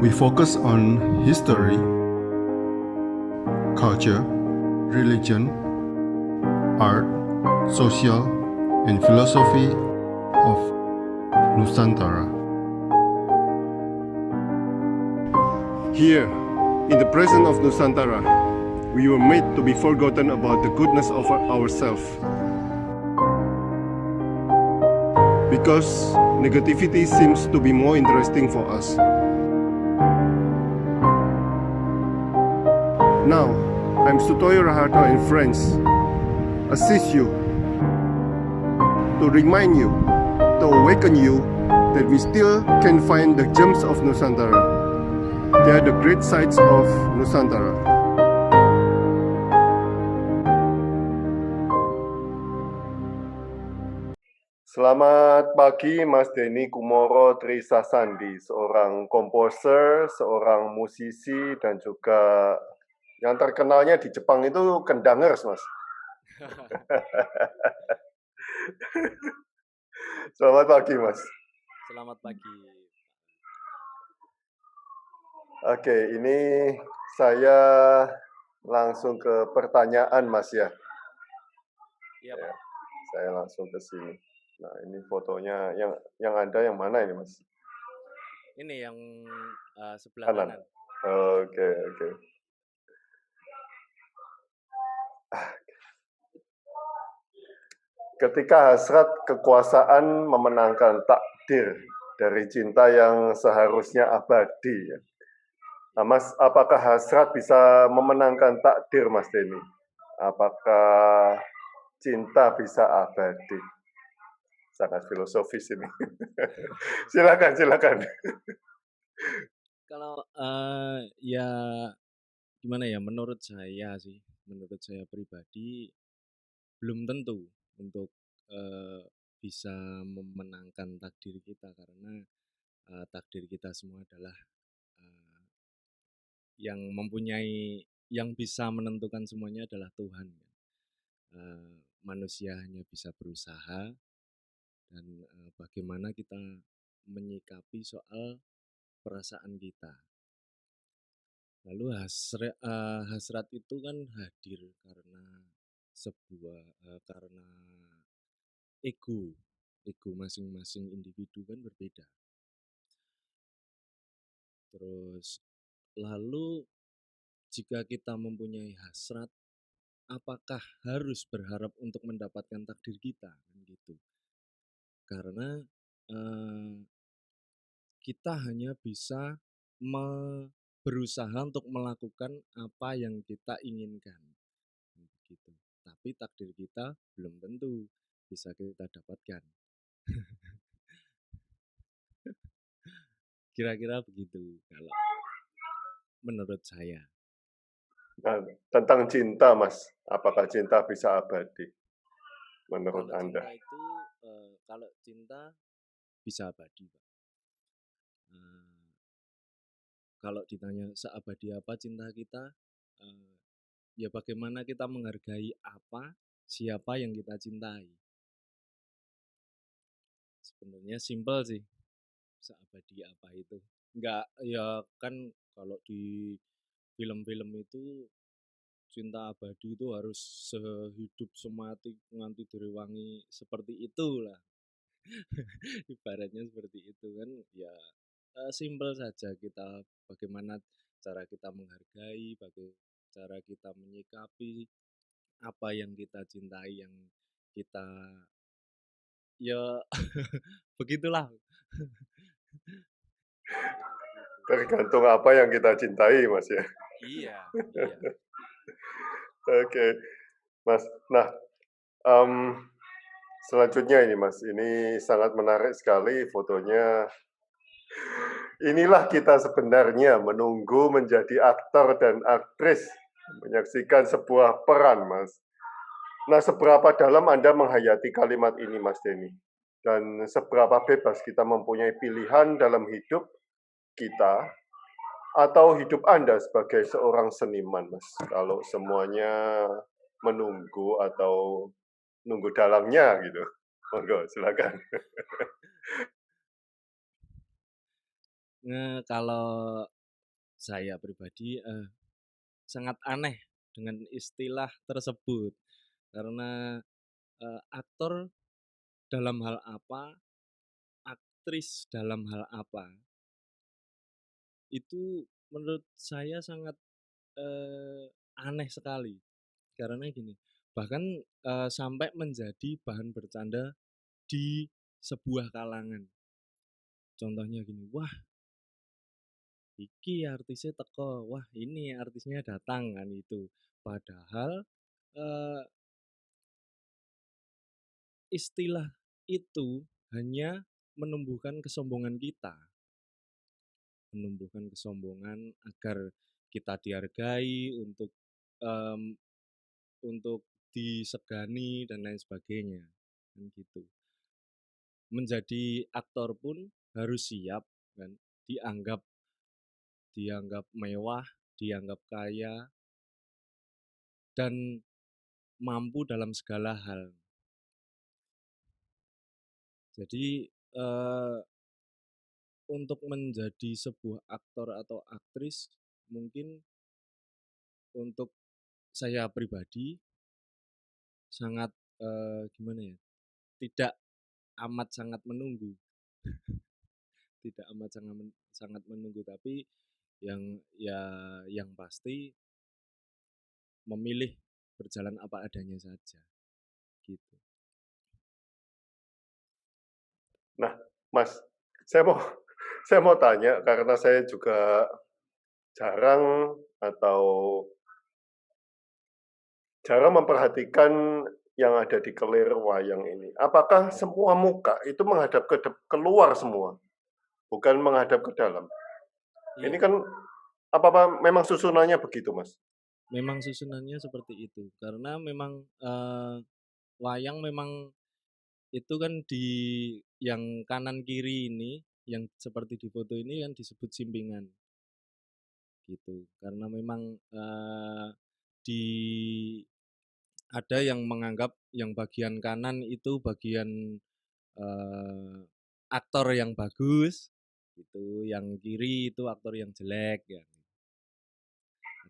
We focus on history, culture, religion, art, social, and philosophy of Nusantara. Here, in the presence of Nusantara, we were made to be forgotten about the goodness of ourselves. Because negativity seems to be more interesting for us. Now, I'm Sutoyo Raharto and friends assist you to remind you, to awaken you that we still can find the gems of Nusantara. They are the great sights of Nusantara. Selamat pagi Mas Denny Kumoro Trisasandi, seorang komposer, seorang musisi, dan juga yang terkenalnya di Jepang itu Kendangers, Mas. Selamat pagi, Mas. Selamat pagi. Oke, ini saya langsung ke pertanyaan, Mas ya. Iya, Pak. Saya langsung ke sini. Nah, ini fotonya yang ada yang mana ini, Mas? Ini yang sebelah kanan. Oke. Ketika hasrat kekuasaan memenangkan takdir dari cinta yang seharusnya abadi. Nah, Mas, apakah hasrat bisa memenangkan takdir, Mas Denny? Apakah cinta bisa abadi? Sangat filosofis ini. Silakan. Kalau ya gimana ya, menurut saya pribadi belum tentu untuk bisa memenangkan takdir kita, karena takdir kita semua adalah yang bisa menentukan semuanya adalah Tuhan. Manusia hanya bisa berusaha, dan bagaimana kita menyikapi soal perasaan kita. Lalu hasrat itu kan hadir karena karena ego masing-masing individu kan berbeda. Terus lalu jika kita mempunyai hasrat, apakah harus berharap untuk mendapatkan takdir kita, gitu? Karena kita hanya bisa berusaha untuk melakukan apa yang kita inginkan, begitu. Tapi takdir kita belum tentu bisa kita dapatkan. Kira-kira begitu kalau menurut saya. Nah, tentang cinta, Mas, apakah cinta bisa abadi menurut Kalau Anda? cinta itu, kalau cinta bisa abadi, Pak. Kalau ditanya seabadi apa cinta kita, ya bagaimana kita menghargai siapa yang kita cintai. Sebenarnya simpel sih, seabadi apa itu. Enggak, ya kan kalau di film-film itu cinta abadi itu harus sehidup semati nganti direwangi, seperti itulah. Ibaratnya seperti itu kan, ya simpel saja, kita bagaimana cara kita menghargai, bagaimana cara kita menyikapi apa yang kita cintai, yang kita ya begitulah. Tergantung apa yang kita cintai, Mas ya. Iya. Oke, Mas. Nah, selanjutnya ini, Mas, ini sangat menarik sekali fotonya. Inilah kita sebenarnya menunggu menjadi aktor dan aktris, menyaksikan sebuah peran, Mas. Nah, seberapa dalam Anda menghayati kalimat ini, Mas Denny? Dan seberapa bebas kita mempunyai pilihan dalam hidup kita atau hidup Anda sebagai seorang seniman, Mas? Kalau semuanya menunggu atau nunggu dalangnya gitu. Monggo, silakan. Kalau saya pribadi, sangat aneh dengan istilah tersebut karena, aktor dalam hal apa, aktris dalam hal apa, itu menurut saya sangat, aneh sekali. Karena gini, bahkan, sampai menjadi bahan bercanda di sebuah kalangan. Contohnya gini, "Wah, iki artisnya teko, wah ini artisnya datang," kan itu. Padahal, eee, istilah itu hanya menumbuhkan kesombongan kita, menumbuhkan kesombongan agar kita dihargai mmm, untuk disegani dan lain sebagainya, kan gitu. Menjadi aktor pun harus siap kan, dianggap dianggap mewah, dianggap kaya, dan mampu dalam segala hal. Jadi, untuk menjadi sebuah aktor atau aktris mungkin untuk saya pribadi sangat, gimana ya, tidak amat sangat menunggu, tidak amat sangat menunggu, tapi ya yang pasti memilih berjalan apa adanya saja, gitu. Nah, Mas, saya mau saya mau tanya karena saya juga jarang atau jarang memperhatikan yang ada di kelir wayang ini. Apakah semua muka itu menghadap keluar semua, bukan menghadap ke dalam? Ini Iya, kan apa memang susunannya begitu, Mas? memang susunannya seperti itu, karena memang, wayang memang itu kan di yang kanan kiri ini, yang seperti di foto ini kan disebut simpingan, gitu. Karena memang, di ada yang menganggap yang bagian kanan itu bagian, eee, aktor yang bagus, gitu, yang kiri itu aktor yang jelek, ya.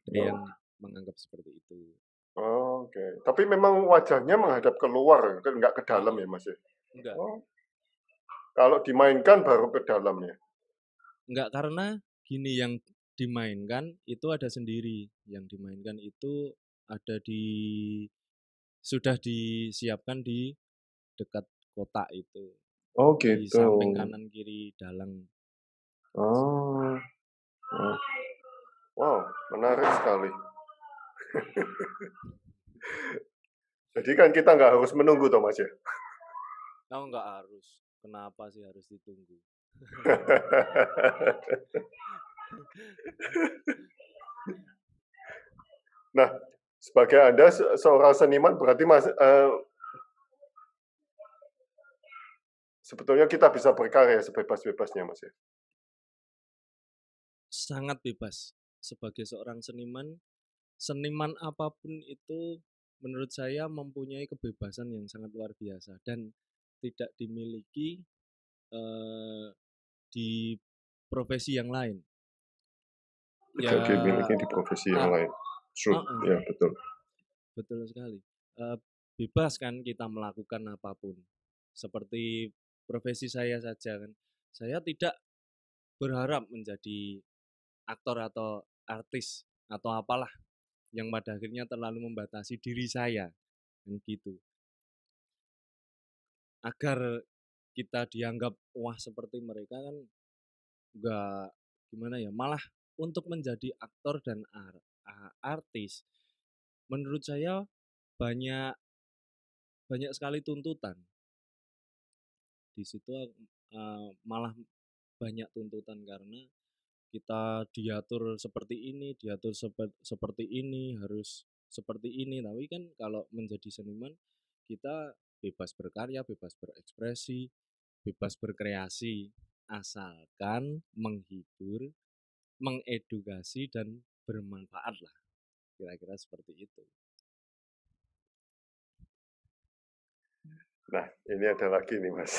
Ada yang Oh, menganggap seperti itu. oke. Tapi memang wajahnya menghadap keluar, kan nggak ke dalam Heeh, ya, Mas, ya? enggak Oh, kalau dimainkan baru ke dalam ya? enggak, karena gini, yang dimainkan itu ada sendiri, yang dimainkan itu ada sudah disiapkan di dekat kotak itu, Oh, di gitu. samping kanan kiri dalang. Oh, oh. Wow, menarik sekali. Jadi kan kita nggak harus menunggu toh, Mas, ya? Oh, enggak harus, kenapa sih harus ditunggu? Nah, sebagai Anda seorang seniman berarti Mas, sebetulnya kita bisa berkarya sebebas-bebasnya, Mas, ya? Sangat bebas. Sebagai seorang seniman, seniman apapun itu menurut saya mempunyai kebebasan yang sangat luar biasa dan tidak dimiliki, eee, di profesi yang lain. Ya, Tidak dimiliki di profesi yang a lain. True, heeh, ya betul. betul sekali. Bebas kan kita melakukan apapun. Seperti profesi saya saja kan, saya tidak berharap menjadi aktor atau artis atau apalah yang pada akhirnya terlalu membatasi diri saya, kan gitu. Agar kita dianggap wah seperti mereka kan nggak, gimana ya, malah untuk menjadi aktor dan artis menurut saya banyak banyak sekali tuntutan. Di situ, malah banyak tuntutan karena kita diatur seperti ini, diatur seperti ini, harus seperti ini. Tapi kan kalau menjadi seniman, kita bebas berkarya, bebas berekspresi, bebas berkreasi, asalkan menghibur, mengedukasi, dan bermanfaat lah. Kira-kira seperti itu. Nah, ini ada lagi nih, Mas.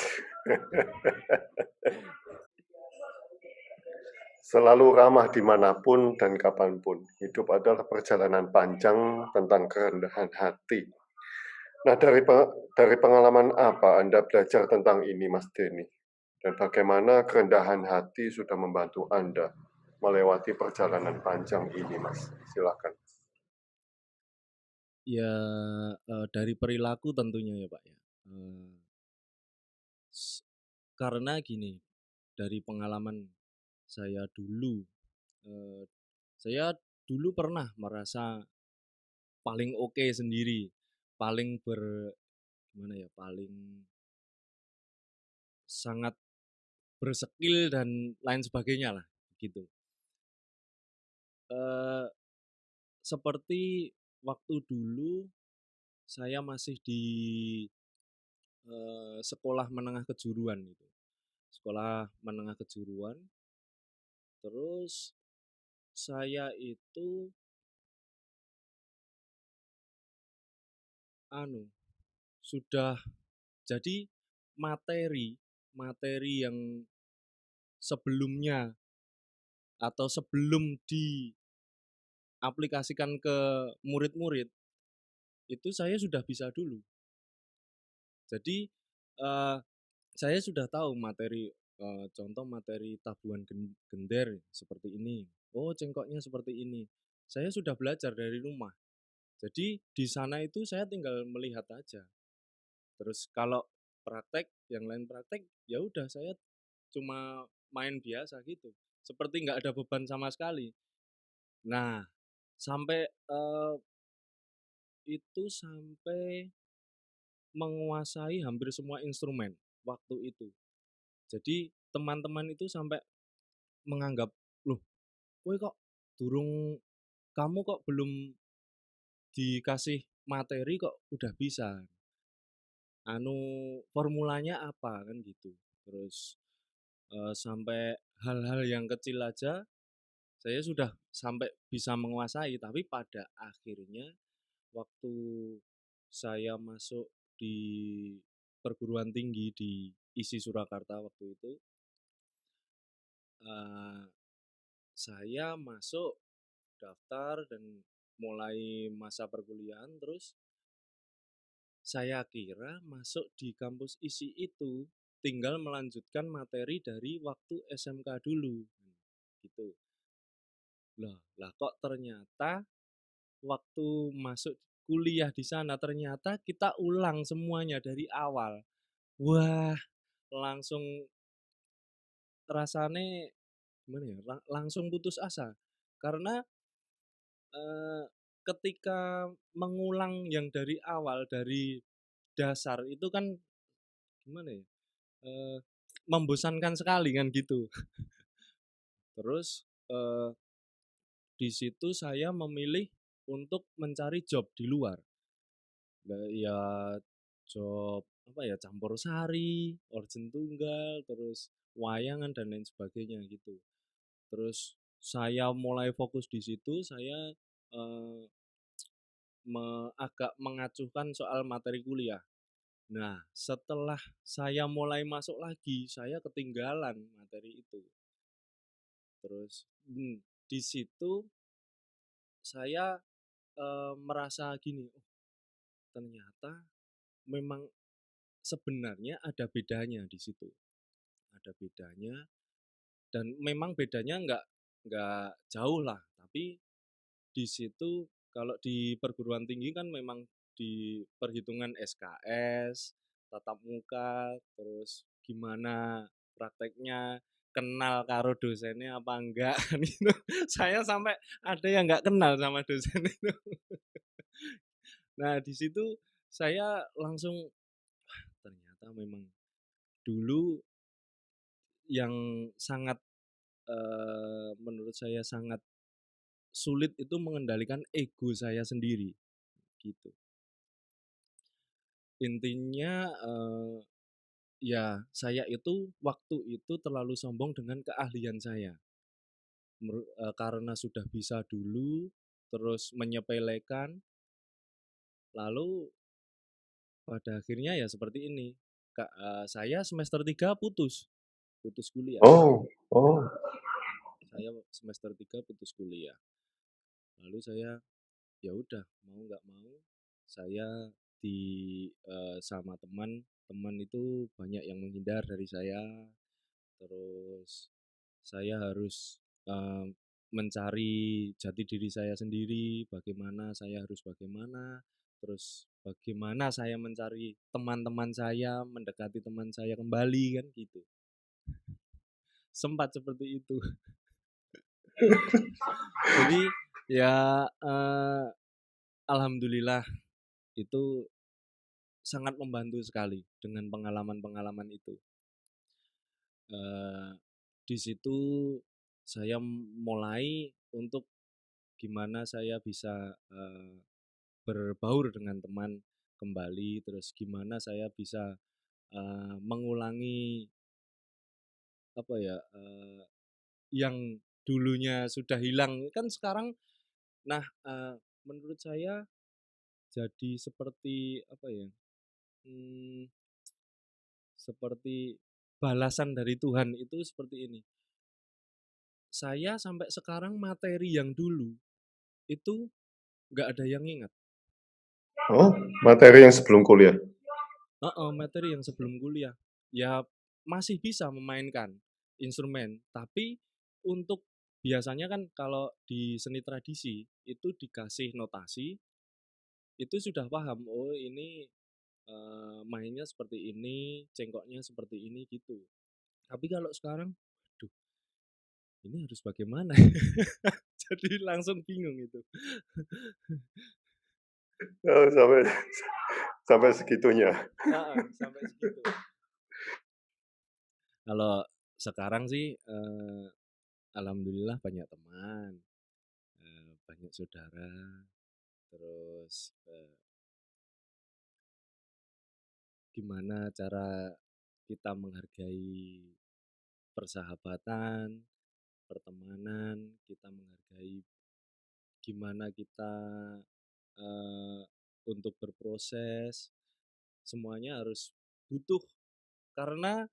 selalu ramah dimanapun dan kapanpun. Hidup adalah perjalanan panjang tentang kerendahan hati. Nah, dari pengalaman apa Anda belajar tentang ini, Mas Denny? Dan bagaimana kerendahan hati sudah membantu Anda melewati perjalanan panjang ini, Mas? Silakan. Ya, dari perilaku tentunya ya, Pak, ya. Eee, karena gini, dari pengalaman saya dulu, eee, saya dulu pernah merasa paling oke sendiri, paling gimana ya, paling sangat berskill dan lain sebagainya lah, gitu. Eee, seperti waktu dulu saya masih di, sekolah menengah kejuruan gitu, sekolah menengah kejuruan, terus saya itu anu, sudah jadi materi materi yang sebelumnya atau sebelum diaplikasikan ke murid-murid, itu saya sudah bisa dulu. Jadi, eee, saya sudah tahu materi, contoh materi tabuhan gender seperti ini, oh cengkoknya seperti ini. Saya sudah belajar dari rumah. Jadi di sana itu saya tinggal melihat aja. Terus kalau praktek, yang lain praktek, ya udah saya cuma main biasa gitu. Seperti nggak ada beban sama sekali. Nah, sampai, itu sampai menguasai hampir semua instrumen waktu itu. Jadi teman-teman itu sampai menganggap, "Loh, kowe kok durung kamu kok belum dikasih materi kok udah bisa? Anu, formulanya apa?" Kan gitu. Terus, sampai hal-hal yang kecil aja saya sudah sampai bisa menguasai, tapi pada akhirnya waktu saya masuk di perguruan tinggi di ISI Surakarta waktu itu, eee, saya masuk daftar dan mulai masa perkuliahan, terus saya kira masuk di kampus ISI itu tinggal melanjutkan materi dari waktu SMK dulu, gitu. Lah kok ternyata waktu masuk kuliah di sana ternyata kita ulang semuanya dari awal. Wah, langsung rasane gimana ya, langsung putus asa. Karena, eee, ketika mengulang yang dari awal, dari dasar itu kan gimana ya, eee, membosankan sekali kan gitu. Terus, di situ saya memilih untuk mencari job di luar. Ya job apa ya, campur sari, orjen tunggal, terus wayangan dan lain sebagainya gitu. Terus saya mulai fokus di situ, saya, eee, agak mengacuhkan soal materi kuliah. Nah, setelah saya mulai masuk lagi, saya ketinggalan materi itu. Terus, di situ saya, merasa gini, "Oh, ternyata memang sebenarnya ada bedanya di situ." Ada bedanya dan memang bedanya nggak jauh lah, tapi di situ kalau di perguruan tinggi kan memang di perhitungan SKS, tatap muka, terus gimana prakteknya, kenal karo dosennya apa enggak kan itu. Saya sampai ada yang nggak kenal sama dosen itu. Nah, di situ saya langsung, "Wah, ternyata memang dulu yang sangat, menurut saya sangat sulit itu mengendalikan ego saya sendiri," gitu. Intinya, ya saya itu waktu itu terlalu sombong dengan keahlian saya. Karena sudah bisa dulu, terus menyepelekan, lalu pada akhirnya ya seperti ini. Saya semester 3 putus, putus kuliah. Oh, oh, saya semester 3 putus kuliah. Lalu saya, ya udah mau nggak mau, saya sama teman itu banyak yang menghindar dari saya, terus saya harus, mencari jati diri saya sendiri, bagaimana, terus bagaimana saya mencari teman-teman saya, mendekati teman saya kembali, kan gitu. Sempat seperti itu. Jadi ya, alhamdulillah itu sangat membantu sekali dengan pengalaman-pengalaman itu. Eee, di situ saya mulai untuk gimana saya bisa, berbaur dengan teman kembali, terus gimana saya bisa, mengulangi apa ya, yang dulunya sudah hilang kan sekarang. Nah, menurut saya jadi seperti apa ya, mmm, seperti balasan dari Tuhan itu seperti ini, saya sampai sekarang materi yang dulu itu nggak ada yang ingat. Oh, materi yang sebelum kuliah? Materi yang sebelum kuliah. Ya masih bisa memainkan instrumen, tapi untuk biasanya kan kalau di seni tradisi itu dikasih notasi, itu sudah paham, oh ini, mainnya seperti ini, cengkoknya seperti ini, gitu. Tapi kalau sekarang, aduh ini harus bagaimana? Jadi langsung bingung itu. Oh, sampai segitunya. Sampai segitu. Kalau sekarang sih, alhamdulillah banyak teman, banyak saudara, terus, gimana cara kita menghargai persahabatan, pertemanan, kita menghargai gimana kita, eee, untuk berproses, semuanya harus butuh, karena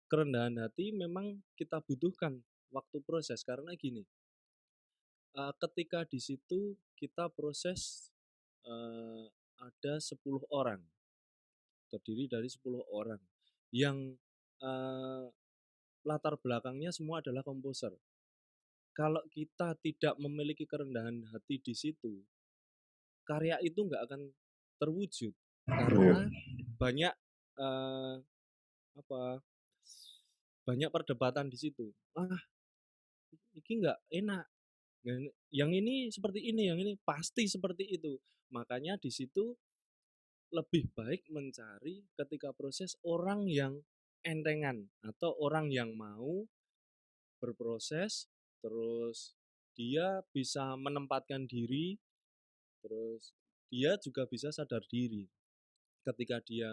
kerendahan hati memang kita butuhkan waktu proses. Karena gini, ketika di situ kita proses, ada 10 orang, terdiri dari 10 orang yang, eee, latar belakangnya semua adalah komposer. Kalau kita tidak memiliki kerendahan hati di situ, karya itu nggak akan terwujud Iya. karena banyak, eee, apa, banyak perdebatan di situ. "Ah, iki nggak enak, yang ini seperti ini, yang ini pasti seperti itu." Makanya di situ lebih baik mencari ketika proses orang yang entengan atau orang yang mau berproses, terus dia bisa menempatkan diri, terus dia juga bisa sadar diri. Ketika dia,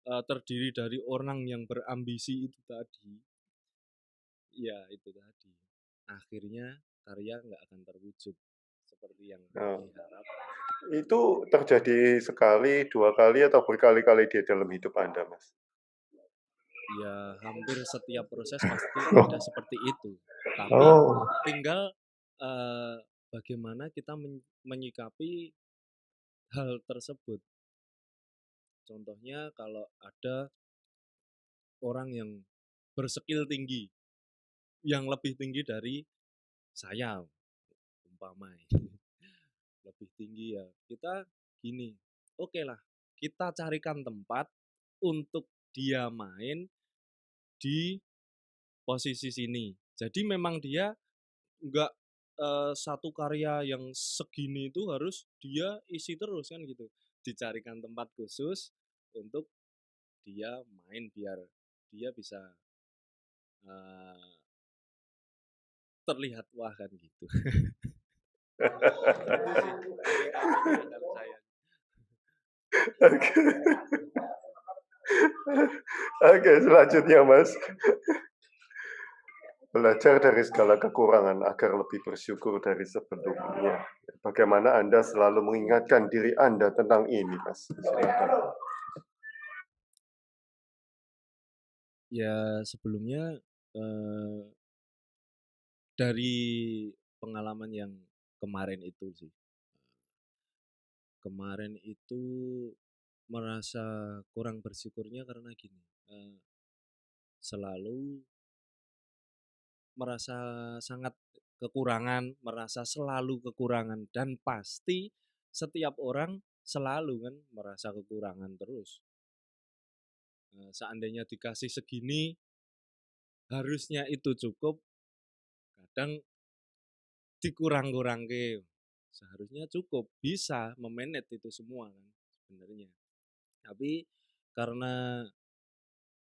terdiri dari orang yang berambisi itu tadi, ya itu tadi, akhirnya karya nggak akan terwujud seperti yang Nah, diharapkan. itu terjadi sekali, 2 kali, atau berkali-kali di dalam hidup Anda, Mas? Ya hampir setiap proses pasti Oh. ada seperti itu, tapi Oh. tinggal, bagaimana kita menyikapi hal tersebut. Contohnya kalau ada orang yang berskill tinggi, yang lebih tinggi dari saya, umpama lebih tinggi, ya kita gini, oke lah kita carikan tempat untuk dia main di posisi sini. Jadi memang dia nggak, satu karya yang segini itu harus dia isi terus kan gitu. Dicarikan tempat khusus untuk dia main biar dia bisa, eee, terlihat wah kan gitu. Itu sih menyikapinya kalau saya. Oke. Oke, selanjutnya, Mas. Belajar dari segala kekurangan agar lebih bersyukur dari sebelumnya. Bagaimana Anda selalu mengingatkan diri Anda tentang ini, Mas? Silakan. Ya sebelumnya, eee dari pengalaman yang kemarin itu sih. Kemarin itu merasa kurang bersyukurnya karena gini, selalu merasa sangat kekurangan, merasa selalu kekurangan, dan pasti setiap orang selalu kan merasa kekurangan terus. Seandainya dikasih segini, harusnya itu cukup, kadang dikurang-kurangke. Seharusnya cukup, bisa memanage itu semua kan sebenarnya. Tapi karena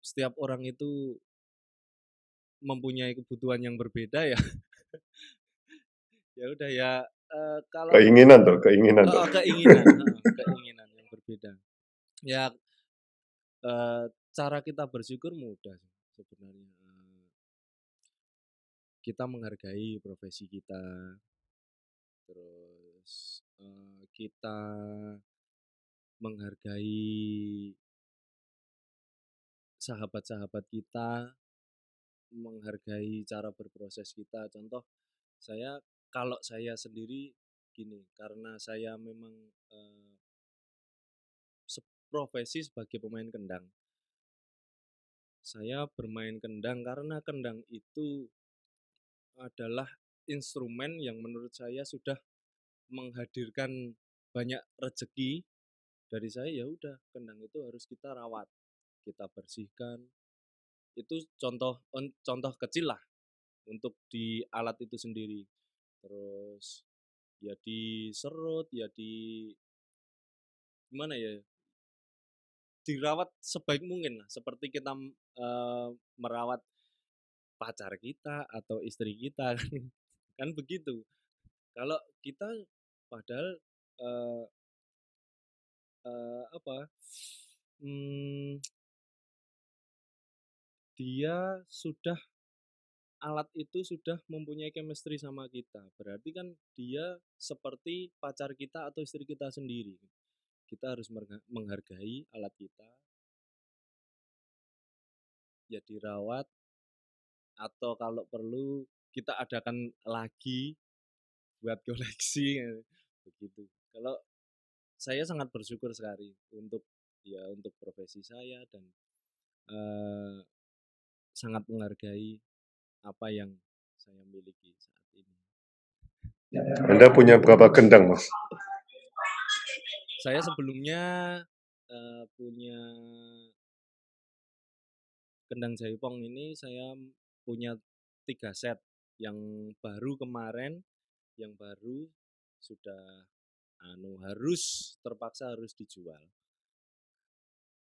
setiap orang itu mempunyai kebutuhan yang berbeda ya, ya udah ya, kalau Keinginan tuh, keinginan tuh. keinginan yang berbeda. Ya, cara kita bersyukur mudah sih sebenarnya. Kita menghargai profesi kita, terus kita menghargai sahabat-sahabat kita, menghargai cara berproses kita. Contoh, kalau saya sendiri gini, karena saya memang profesi sebagai pemain kendang. Saya bermain kendang karena kendang itu adalah instrumen yang menurut saya sudah menghadirkan banyak rezeki. Dari saya ya udah, kendang itu harus kita rawat, kita bersihkan. Itu contoh kecil lah untuk di alat itu sendiri. Terus ya diserut, ya gimana ya? Dirawat sebaik mungkin lah, seperti kita merawat pacar kita atau istri kita kan, kan begitu. Kalau kita padahal eh, apa? Dia sudah alat itu sudah mempunyai chemistry sama kita. Berarti kan dia seperti pacar kita atau istri kita sendiri. Kita harus menghargai alat kita, ya dirawat, atau kalau perlu kita adakan lagi buat koleksi begitu. Kalau saya sangat bersyukur sekali untuk profesi saya, dan sangat menghargai apa yang saya miliki saat ini. Anda punya berapa kendang, Mas? Saya sebelumnya punya kendang jaipong ini, saya punya 3 set. Yang baru kemarin, yang baru sudah terpaksa harus dijual.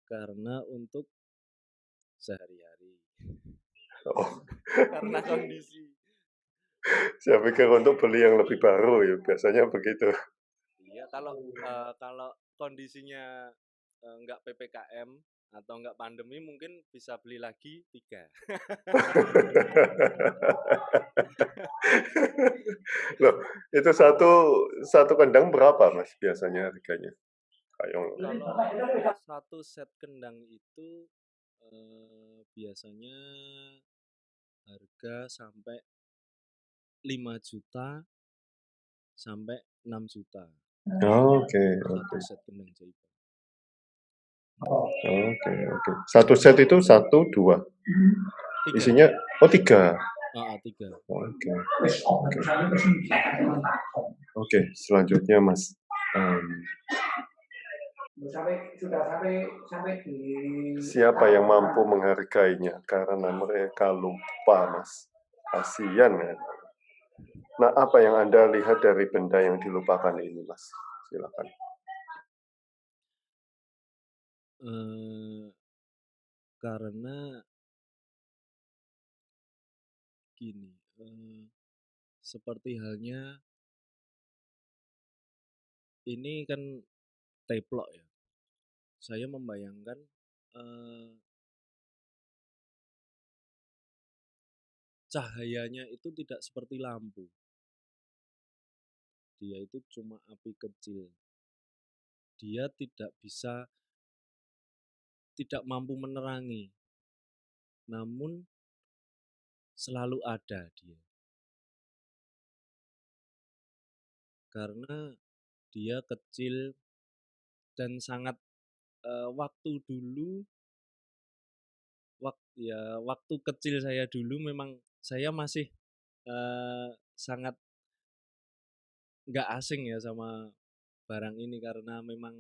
Karena untuk sehari-hari. Oh, Karena kondisi. saya pikir untuk beli yang lebih baru ya, biasanya begitu. Iya, kalau kondisinya nggak PPKM atau nggak pandemi, mungkin bisa beli lagi 3. Loh, itu satu kendang berapa, Mas, biasanya harganya? Kalau satu set kendang itu biasanya harga sampai 5 juta sampai 6 juta. Oke. Satu set kendang jaipong. Oke. Satu set itu 1, 2. 3. Isinya 3. 3. Oke, selanjutnya Mas. Siapa yang mampu menghargainya karena mereka lupa, Mas? Kasihan kan? Nah, apa yang Anda lihat dari benda yang dilupakan ini, Mas? Silakan. Karena gini, seperti halnya ini kan teplok ya. Saya membayangkan cahayanya itu tidak seperti lampu. Dia itu cuma api kecil. Dia tidak mampu menerangi. Namun selalu ada dia. karena dia kecil dan sangat waktu dulu waktu kecil saya dulu memang saya masih sangat nggak asing ya sama barang ini karena memang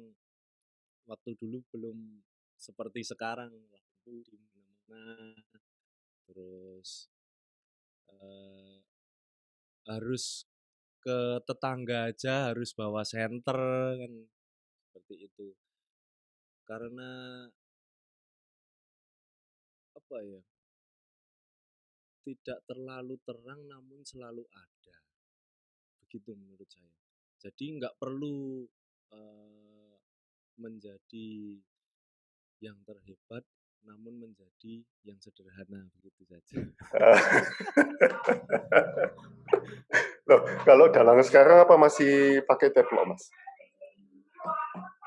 waktu dulu belum seperti sekarang waktu di mana-mana terus eh, harus ke tetangga aja harus bawa senter kan seperti itu karena apa ya tidak terlalu terang namun selalu ada begitu menurut saya jadi nggak perlu eh, menjadi yang terhebat namun menjadi yang sederhana begitu saja. Loh, kalau dalang sekarang apa masih pakai teplok, Mas?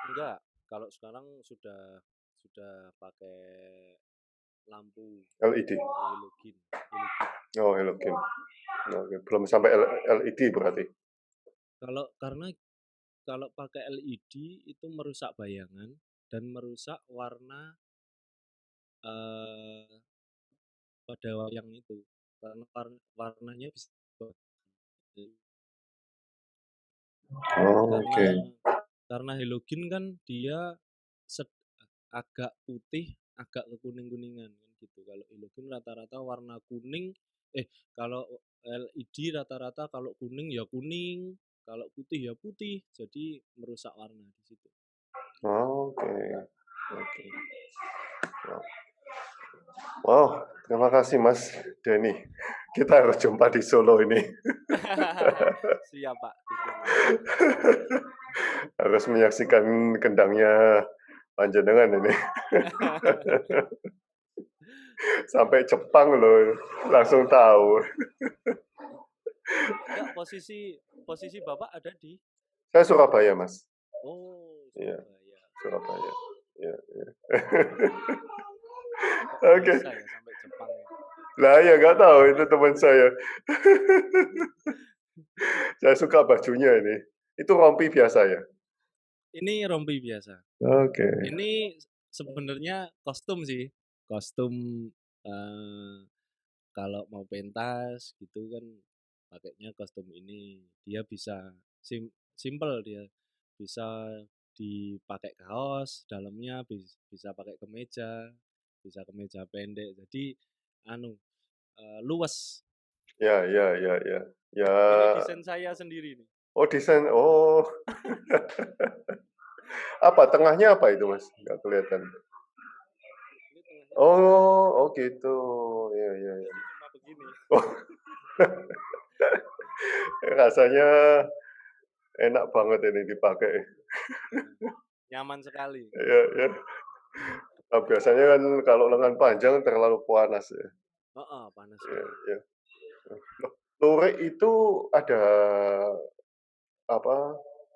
Enggak, kalau sekarang sudah pakai lampu LED. halogen. Oh, halogen. Oke, belum sampai LED berarti. Karena kalau pakai LED itu merusak bayangan dan merusak warna eh, pada wayang itu karena warnanya bisa Oh, karena oke. karena halogen kan dia agak putih agak kekuning-kuningan kan gitu kalau halogen rata-rata warna kuning kalau LED rata-rata kalau kuning ya kuning kalau putih ya putih jadi merusak warna di situ. Oke. Oke. Wow, terima kasih Mas Denny. Kita harus jumpa di Solo ini. Siap Pak. Harus menyaksikan kendangnya panjenengan ini. Sampai Jepang loh, langsung tahu. Enggak, posisi Bapak ada di Saya Surabaya, Mas. Oh, Iya, Surabaya. Surabaya. Ya, ya. Kok Oke. bisa ya sampai Jepang ya? Lah ya nggak tahu itu teman saya. Saya suka bajunya ini. Itu rompi biasa ya? Ini rompi biasa. Oke. Ini sebenarnya kostum sih. Kostum kalau mau pentas gitu kan pakainya kostum ini. Dia bisa simple dia. Bisa dipakai kaos, dalamnya bisa pakai kemeja, bisa kemeja pendek. Jadi luas. Ya, ya, ya, ya. Ya. Ini desain saya sendiri nih. Oh, desain. Oh. Apa tengahnya apa itu, Mas? Nggak kelihatan. Ini tengahnya Oh, oh gitu. Ya, ya, ya. ini cuma begini. Oh. Rasanya enak banget ini dipakai. Nyaman sekali. Ya, ya. Nah, biasanya kan kalau lengan panjang terlalu panas ya. Panas Ya, sekali. ya. Lurik itu ada apa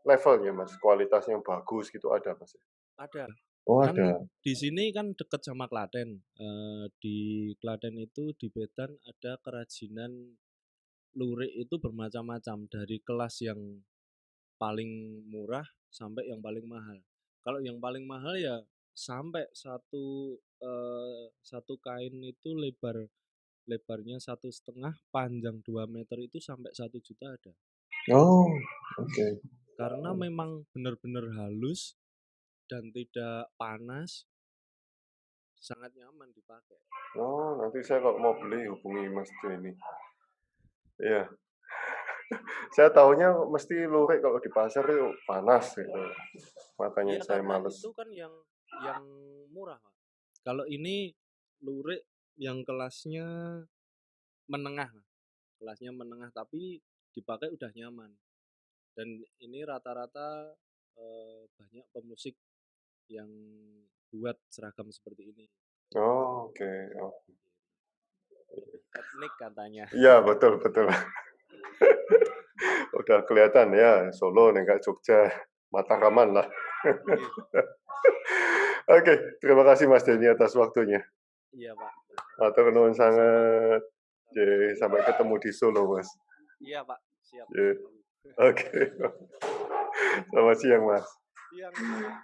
levelnya, Mas? Kualitas yang bagus gitu ada, Mas? Ada. Oh, Kan ada. di sini kan dekat sama Klaten. Di Klaten itu di Medan ada kerajinan lurik itu bermacam-macam dari kelas yang paling murah sampai yang paling mahal. Kalau yang paling mahal ya sampai satu kain itu lebarnya 1,5, panjang 2 meter itu sampai 1 juta ada. Oh, oke. Karena memang benar-benar halus dan tidak panas, sangat nyaman dipakai. Oh, nanti saya kalau mau beli hubungi Mas Denny. Iya. Saya tahunya mesti lurik kalau di pasar itu panas gitu. Makanya Iya saya karena males. itu kan yang murah, Pak. Kalau ini lurik yang kelasnya menengah, kelasnya menengah tapi dipakai udah nyaman. Dan ini rata-rata banyak pemusik yang buat seragam seperti ini. Oh, oke. Oh. Lebih etnik katanya. Iya, betul, betul. Udah kelihatan ya, Solo nengak Jogja, Mataraman lah. Oke, terima kasih Mas Denny atas waktunya. Iya, Pak. Matur nuwun Sama-sama. sangat. Jadi, sampai ketemu di Solo, Mas. Iya, Pak. Siap. Ye. Oke. Selamat siang, Mas. Siang, Mas. Ya.